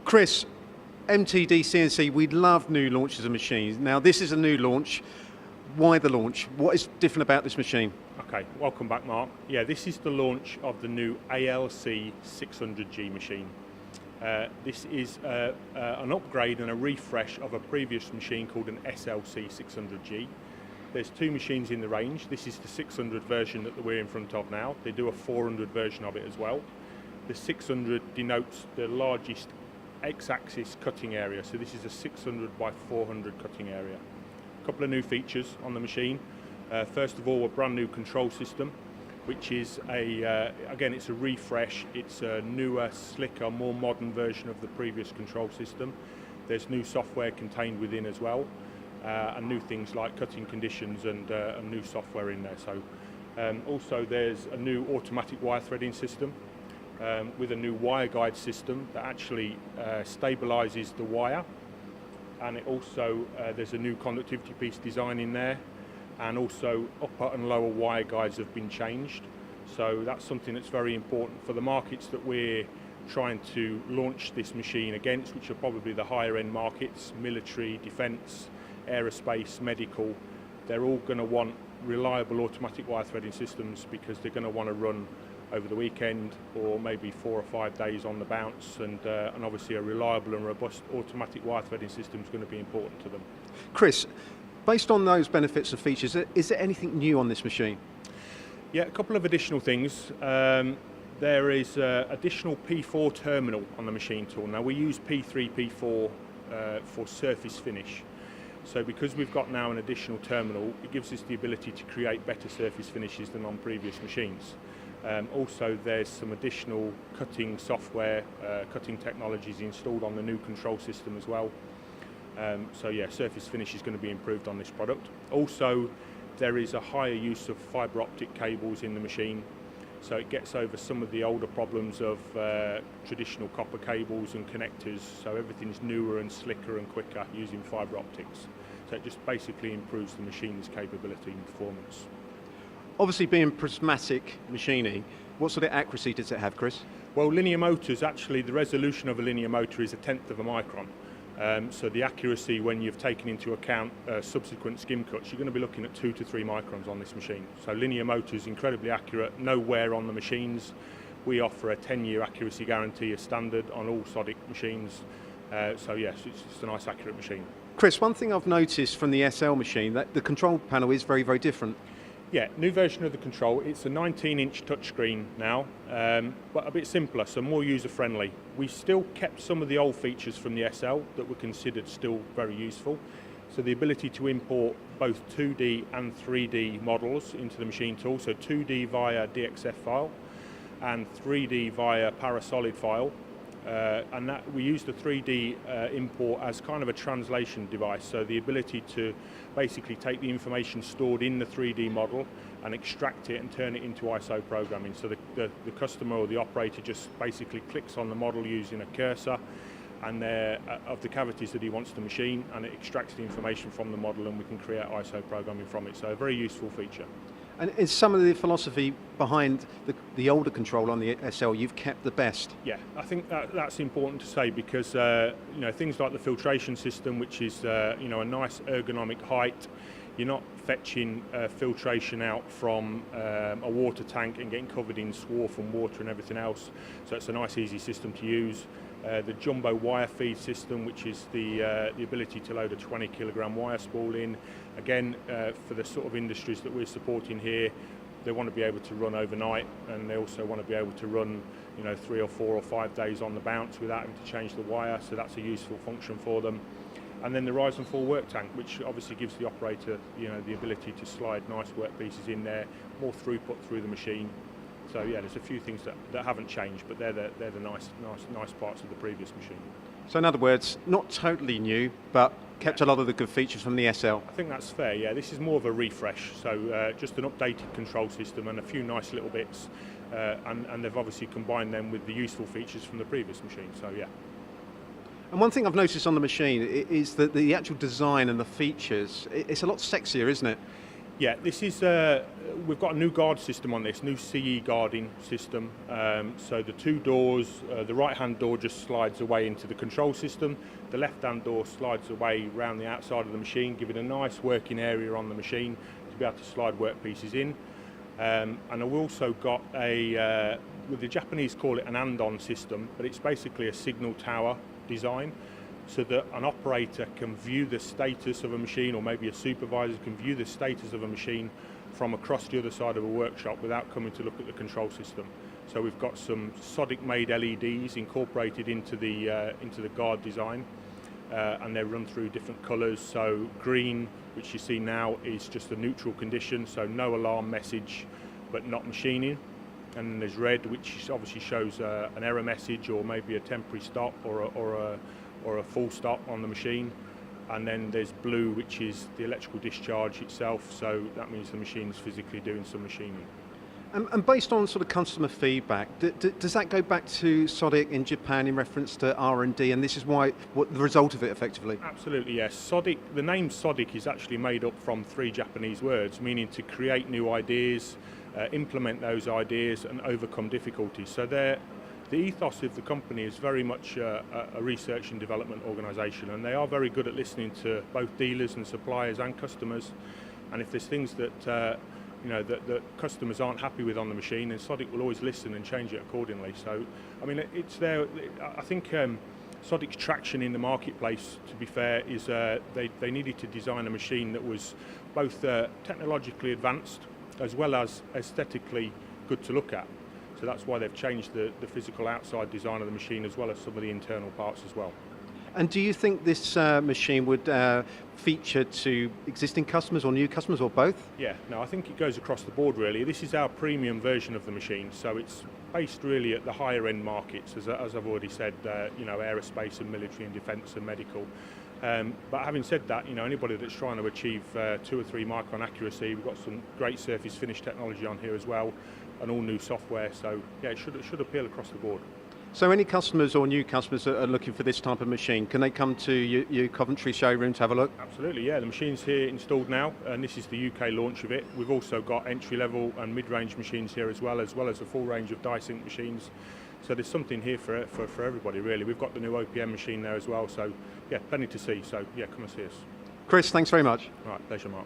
Chris, MTD CNC, we love new launches of machines. Now this is a new launch. Why the launch? What is different about this machine? Okay, welcome back, Mark. Yeah, this is the launch of the new ALC600G machine. This is an upgrade and a refresh of a previous machine called an SLC600G. There's two machines in the range. This is the 600 version that we're in front of now. They do a 400 version of it as well. The 600 denotes the largest X-axis cutting area, so this is a 600 by 400 cutting area. A couple of new features on the machine. First of all, a brand new control system, which is again, it's a refresh. It's a newer, slicker, more modern version of the previous control system. There's new software contained within as well, and new things like cutting conditions and new software in there. So also there's a new automatic wire threading system with a new wire guide system that actually stabilizes the wire, and it also there's a new conductivity piece design in there, and also upper and lower wire guides have been changed. So that's something that's very important for the markets that we're trying to launch this machine against, which are probably the higher end markets: military, defence, aerospace, medical. They're all going to want reliable automatic wire threading systems because they're going to want to run over the weekend or maybe 4 or 5 days on the bounce, and obviously a reliable and robust automatic wire threading system is going to be important to them. Chris, based on those benefits and features, is there anything new on this machine? Yeah, a couple of additional things. There is additional P4 terminal on the machine tool. Now we use P3, P4 for surface finish. So because we've got now an additional terminal, it gives us the ability to create better surface finishes than on previous machines. Also, there's some additional cutting software, cutting technologies installed on the new control system as well. So yeah, surface finish is going to be improved on this product. Also, there is a higher use of fibre optic cables in the machine, so it gets over some of the older problems of traditional copper cables and connectors. So everything's newer and slicker and quicker using fibre optics. So it just basically improves the machine's capability and performance. Obviously, being prismatic machining, what sort of accuracy does it have, Chris? Well, linear motors, actually the resolution of a linear motor is 1/10 of a micron. So the accuracy, when you've taken into account subsequent skim cuts, you're going to be looking at 2 to 3 microns on this machine. So linear motors, incredibly accurate, no wear on the machines. We offer a 10-year accuracy guarantee as standard on all Sodick machines. So yes, it's just a nice accurate machine. Chris, one thing I've noticed from the SL machine, that the control panel is very, very different. Yeah, new version of the control. It's a 19-inch touchscreen now, but a bit simpler, so more user-friendly. We still kept some of the old features from the SL that were considered still very useful. So the ability to import both 2D and 3D models into the machine tool, so 2D via DXF file and 3D via Parasolid file. And that we use the 3D import as kind of a translation device, so the ability to basically take the information stored in the 3D model and extract it and turn it into ISO programming. So the customer or the operator just basically clicks on the model using a cursor and of the cavities that he wants to machine, and it extracts the information from the model and we can create ISO programming from it. So a very useful feature. And is some of the philosophy behind the older control on the SL you've kept the best? Yeah, I think that's important to say because things like the filtration system, which is a nice ergonomic height. You're not fetching filtration out from a water tank and getting covered in swarf and water and everything else. So it's a nice, easy system to use. The jumbo wire feed system, which is the ability to load a 20 kilogram wire spool in. Again, for the sort of industries that we're supporting here, they want to be able to run overnight, and they also want to be able to run 3 or 4 or 5 days on the bounce without having to change the wire, so that's a useful function for them. And then the rise and fall work tank, which obviously gives the operator the ability to slide nice work pieces in there, more throughput through the machine. So yeah, there's a few things that haven't changed, but they're the nice parts of the previous machine. So in other words, not totally new, but kept a lot of the good features from the SL. I think that's fair, yeah. This is more of a refresh, so just an updated control system and a few nice little bits, and they've obviously combined them with the useful features from the previous machine, so yeah. And one thing I've noticed on the machine is that the actual design and the features, it's a lot sexier, isn't it? Yeah, this is, we've got a new guard system on this, new CE guarding system. So the two doors, the right-hand door just slides away into the control system. The left-hand door slides away around the outside of the machine, giving a nice working area on the machine to be able to slide workpieces in. And I've also got a, well, the Japanese call it an andon system, but it's basically a signal tower design, so that an operator can view the status of a machine, or maybe a supervisor can view the status of a machine from across the other side of a workshop without coming to look at the control system. So we've got some Sodick made LEDs incorporated into the guard design, and they're run through different colours. So green, which you see now, is just a neutral condition, so no alarm message but not machining. And then there's red, which obviously shows an error message, or maybe a temporary stop, or a full stop on the machine. And then there's blue, which is the electrical discharge itself, so that means the machine's physically doing some machining. And based on sort of customer feedback, does that go back to Sodick in Japan in reference to R&D, and this is what the result of it effectively? Absolutely, yes. Sodick, the name Sodick is actually made up from 3 Japanese words, meaning to create new ideas, implement those ideas and overcome difficulties. So the ethos of the company is very much a research and development organisation, and they are very good at listening to both dealers and suppliers and customers. And if there's things that that customers aren't happy with on the machine, then Sodick will always listen and change it accordingly. So, I mean, it's there. I think Sodick's traction in the marketplace, to be fair, is they needed to design a machine that was both technologically advanced as well as aesthetically good to look at. So that's why they've changed the physical outside design of the machine, as well as some of the internal parts as well. And do you think this machine would feature to existing customers or new customers, or both? Yeah, no, I think it goes across the board really. This is our premium version of the machine, so it's based really at the higher end markets, as I've already said, aerospace and military and defence and medical. But having said that, anybody that's trying to achieve 2 or 3 micron accuracy, we've got some great surface finish technology on here as well, and all new software. So yeah, it should appeal across the board. So any customers or new customers that are looking for this type of machine, can they come to your Coventry showroom to have a look? Absolutely, yeah. The machine's here installed now, and this is the UK launch of it. We've also got entry-level and mid-range machines here as well as a full range of die-sink machines. So there's something here for everybody really. We've got the new OPM machine there as well, so yeah, plenty to see. So yeah, come and see us. Chris, thanks very much. All right, pleasure, Mark.